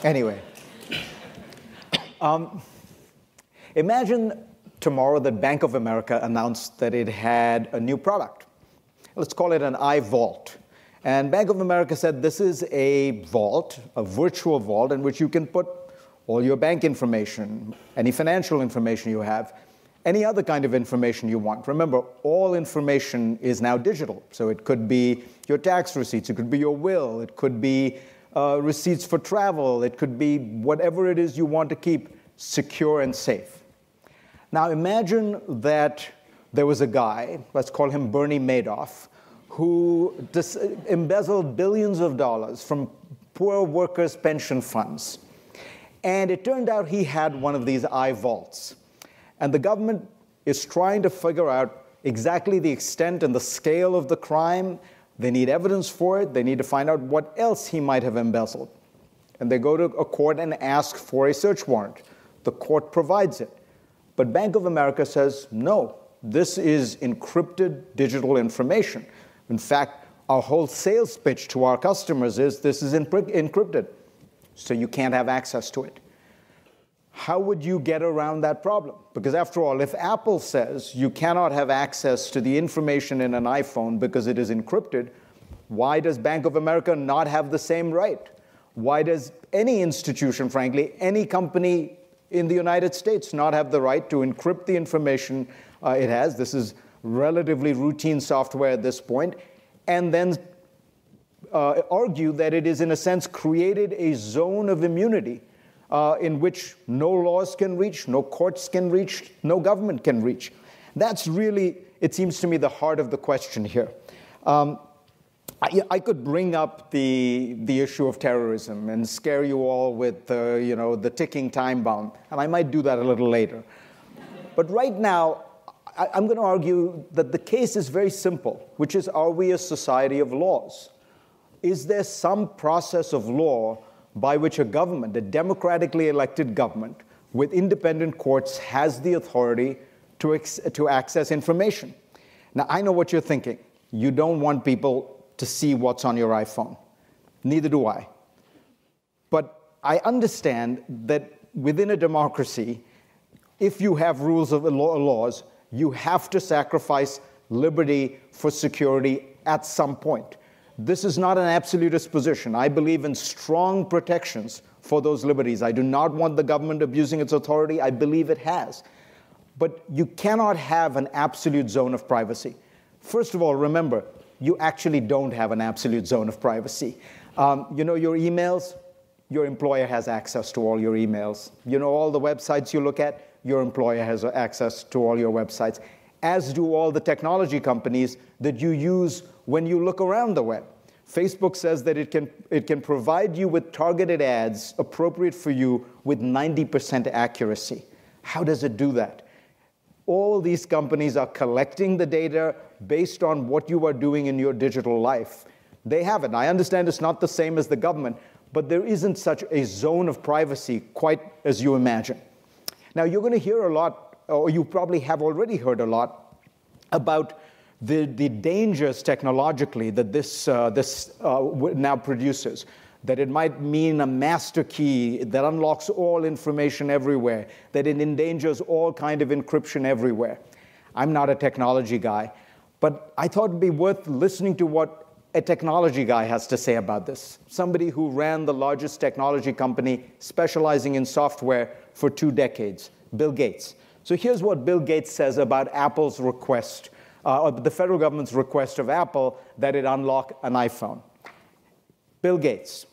Anyway, imagine tomorrow that Bank of America announced that it had a new product. Let's call it an iVault. And Bank of America said this is a vault, a virtual vault, in which you can put all your bank information, any financial information you have, any other kind of information you want. Remember, all information is now digital. So it could be your tax receipts, it could be your will, it could be receipts for travel, it could be whatever it is you want to keep secure and safe. Now imagine that there was a guy, let's call him Bernie Madoff, who embezzled billions of dollars from poor workers' pension funds. And it turned out he had one of these iVaults. And the government is trying to figure out exactly the extent and the scale of the crime. They need evidence for it. They need to find out what else he might have embezzled. And they go to a court and ask for a search warrant. The court provides it. But Bank of America says, no, this is encrypted digital information. In fact, our whole sales pitch to our customers is this is encrypted, so you can't have access to it. How would you get around that problem? Because after all, if Apple says you cannot have access to the information in an iPhone because it is encrypted, why does Bank of America not have the same right? Why does any institution, frankly, any company in the United States not have the right to encrypt the information it has? This is relatively routine software at this point, and then argue that it is, in a sense, created a zone of immunity in which no laws can reach, no courts can reach, no government can reach. That's really, it seems to me, the heart of the question here. I could bring up the issue of terrorism and scare you all with the ticking time bomb, and I might do that a little later. But right now, I'm going to argue that the case is very simple, which is, are we a society of laws? Is there some process of law by which a government, a democratically elected government, with independent courts, has the authority to access information? Now, I know what you're thinking. You don't want people to see what's on your iPhone. Neither do I. But I understand that within a democracy, if you have rules of laws, you have to sacrifice liberty for security at some point. This is not an absolutist position. I believe in strong protections for those liberties. I do not want the government abusing its authority. I believe it has. But you cannot have an absolute zone of privacy. First of all, remember, you actually don't have an absolute zone of privacy. Your emails, your employer has access to all your emails. All the websites you look at, your employer has access to all your websites, as do all the technology companies that you use when you look around the web. Facebook says that it can provide you with targeted ads appropriate for you with 90% accuracy. How does it do that? All these companies are collecting the data based on what you are doing in your digital life. They have it. I understand it's not the same as the government, but there isn't such a zone of privacy quite as you imagine. Now, you're going to hear a lot, or you probably have already heard a lot, about the dangers technologically that this now produces, that it might mean a master key that unlocks all information everywhere, that it endangers all kind of encryption everywhere. I'm not a technology guy, but I thought it'd be worth listening to what a technology guy has to say about this. Somebody who ran the largest technology company specializing in software for 2 decades, Bill Gates. So here's what Bill Gates says about Apple's request, or the federal government's request of Apple that it unlock an iPhone. Bill Gates: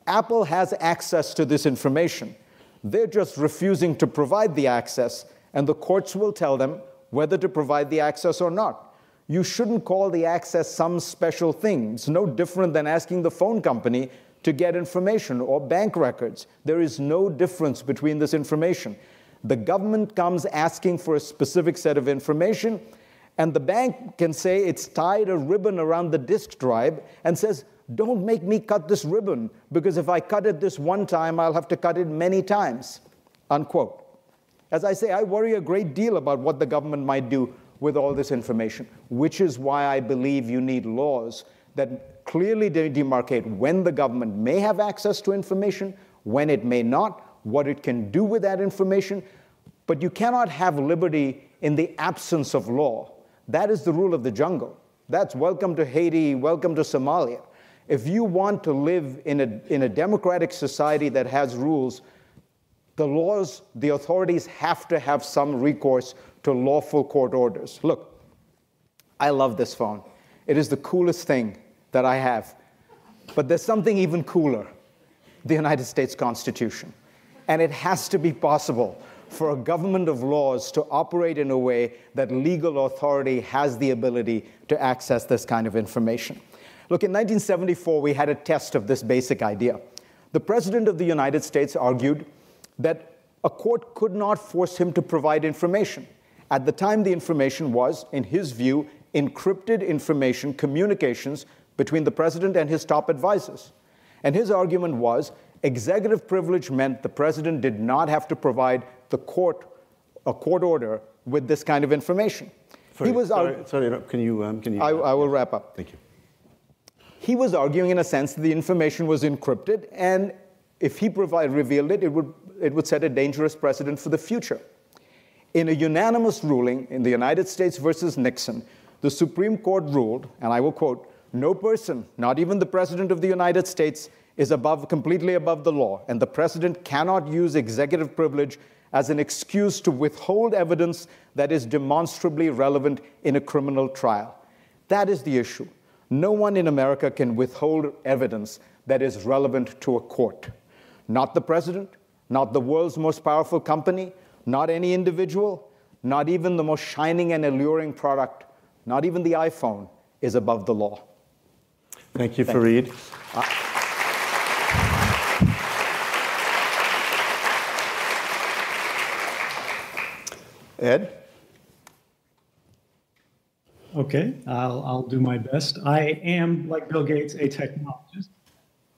Apple has access to this information. They're just refusing to provide the access, and the courts will tell them whether to provide the access or not. You shouldn't call the access some special thing. It's no different than asking the phone company to get information or bank records. There is no difference between this information. The government comes asking for a specific set of information, and the bank can say it's tied a ribbon around the disk drive and says, don't make me cut this ribbon, because if I cut it this one time, I'll have to cut it many times, unquote. As I say, I worry a great deal about what the government might do with all this information, which is why I believe you need laws that clearly demarcate when the government may have access to information, when it may not, what it can do with that information. But you cannot have liberty in the absence of law. That is the rule of the jungle. That's welcome to Haiti, welcome to Somalia. If you want to live in a democratic society that has rules, the laws, the authorities have to have some recourse to lawful court orders. Look, I love this phone. It is the coolest thing that I have. But there's something even cooler, the United States Constitution. And it has to be possible for a government of laws to operate in a way that legal authority has the ability to access this kind of information. Look, in 1974, we had a test of this basic idea. The President of the United States argued that a court could not force him to provide information. At the time, the information was, in his view, encrypted information, communications between the president and his top advisors. And his argument was, executive privilege meant the president did not have to provide the court a court order with this kind of information. Sorry, can you? I will wrap up. Thank you. He was arguing, in a sense, that the information was encrypted, and if he revealed it, it would set a dangerous precedent for the future. In a unanimous ruling in the United States versus Nixon, the Supreme Court ruled, and I will quote, "No person, not even the President of the United States, is completely above the law, and the President cannot use executive privilege as an excuse to withhold evidence that is demonstrably relevant in a criminal trial." That is the issue. No one in America can withhold evidence that is relevant to a court. Not the president, not the world's most powerful company, not any individual, not even the most shining and alluring product, not even the iPhone is above the law. Thank you, Fareed. Ed? Okay, I'll do my best. I am, like Bill Gates, a technologist.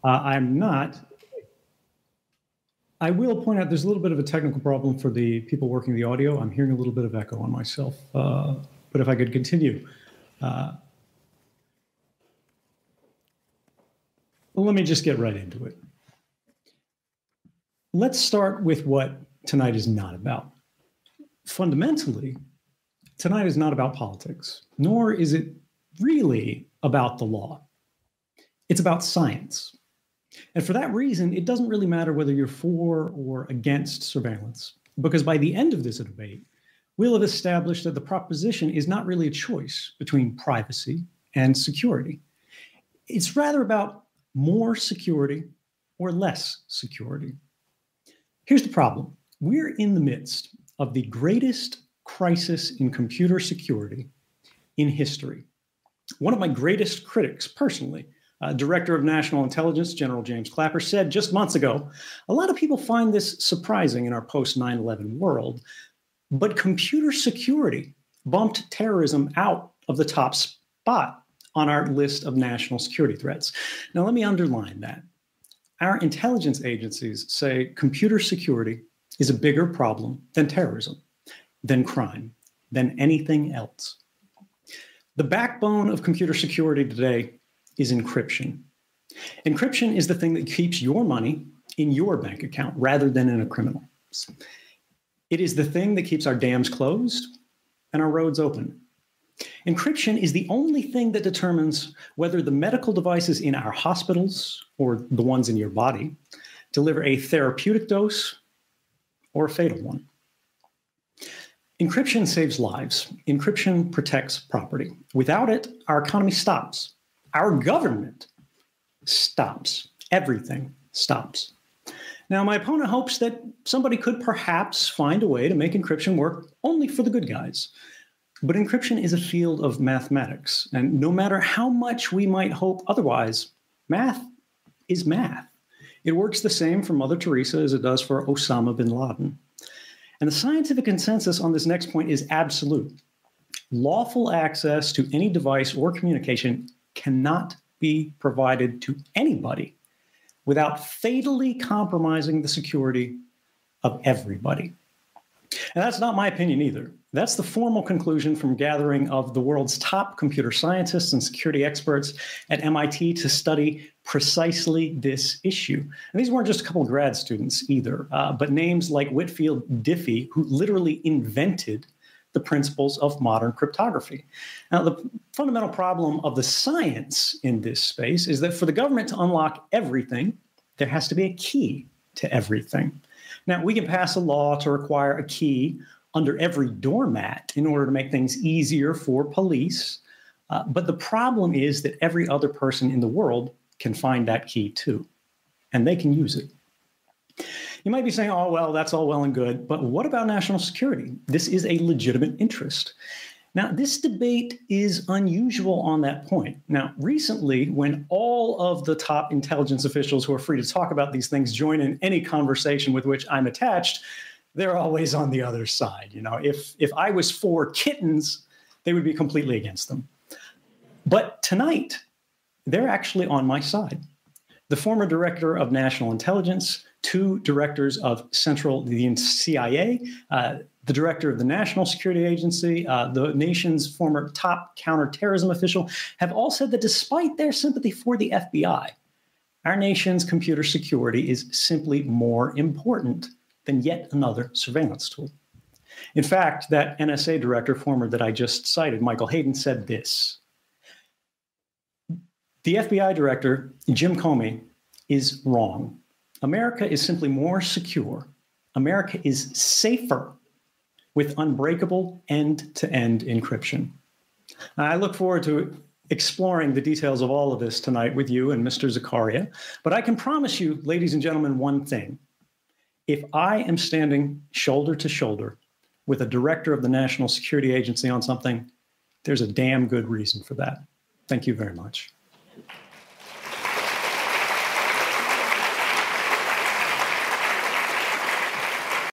I'm not. I will point out there's a little bit of a technical problem for the people working the audio. I'm hearing a little bit of echo on myself. But if I could continue. Well, let me just get right into it. Let's start with what tonight is not about. Fundamentally, tonight is not about politics, nor is it really about the law. It's about science. And for that reason, it doesn't really matter whether you're for or against surveillance, because by the end of this debate, we'll have established that the proposition is not really a choice between privacy and security. It's rather about more security or less security. Here's the problem. We're in the midst of the greatest crisis in computer security in history. One of my greatest critics, personally, Director of National Intelligence, General James Clapper, said just months ago, a lot of people find this surprising in our post-9/11 world, but computer security bumped terrorism out of the top spot on our list of national security threats. Now, let me underline that. Our intelligence agencies say computer security is a bigger problem than terrorism, than crime, than anything else. The backbone of computer security today is encryption. Encryption is the thing that keeps your money in your bank account rather than in a criminal's. It is the thing that keeps our dams closed and our roads open. Encryption is the only thing that determines whether the medical devices in our hospitals or the ones in your body deliver a therapeutic dose or a fatal one. Encryption saves lives. Encryption protects property. Without it, our economy stops. Our government stops. Everything stops. Now, my opponent hopes that somebody could perhaps find a way to make encryption work only for the good guys. But encryption is a field of mathematics, and no matter how much we might hope otherwise, math is math. It works the same for Mother Teresa as it does for Osama bin Laden. And the scientific consensus on this next point is absolute. Lawful access to any device or communication cannot be provided to anybody without fatally compromising the security of everybody. And that's not my opinion either. That's the formal conclusion from gathering of the world's top computer scientists and security experts at MIT to study precisely this issue. And these weren't just a couple of grad students either, but names like Whitfield Diffie, who literally invented the principles of modern cryptography. Now, the fundamental problem of the science in this space is that for the government to unlock everything, there has to be a key to everything. Now, we can pass a law to require a key under every doormat in order to make things easier for police. But the problem is that every other person in the world can find that key too, and they can use it. You might be saying, oh, well, that's all well and good, but what about national security? This is a legitimate interest. Now, this debate is unusual on that point. Now, recently, when all of the top intelligence officials who are free to talk about these things join in any conversation with which I'm attached, they're always on the other side. You know, if I was for kittens, they would be completely against them. But tonight, they're actually on my side. The former director of national intelligence, two directors of the CIA, the director of the National Security Agency, the nation's former top counterterrorism official, have all said that despite their sympathy for the FBI, our nation's computer security is simply more important than yet another surveillance tool. In fact, that NSA director, former that I just cited, Michael Hayden, said this: the FBI director, Jim Comey, is wrong. America is simply more secure. America is safer with unbreakable end-to-end encryption. I look forward to exploring the details of all of this tonight with you and Mr. Zakaria, but I can promise you, ladies and gentlemen, one thing. If I am standing shoulder to shoulder with a director of the National Security Agency on something, there's a damn good reason for that. Thank you very much.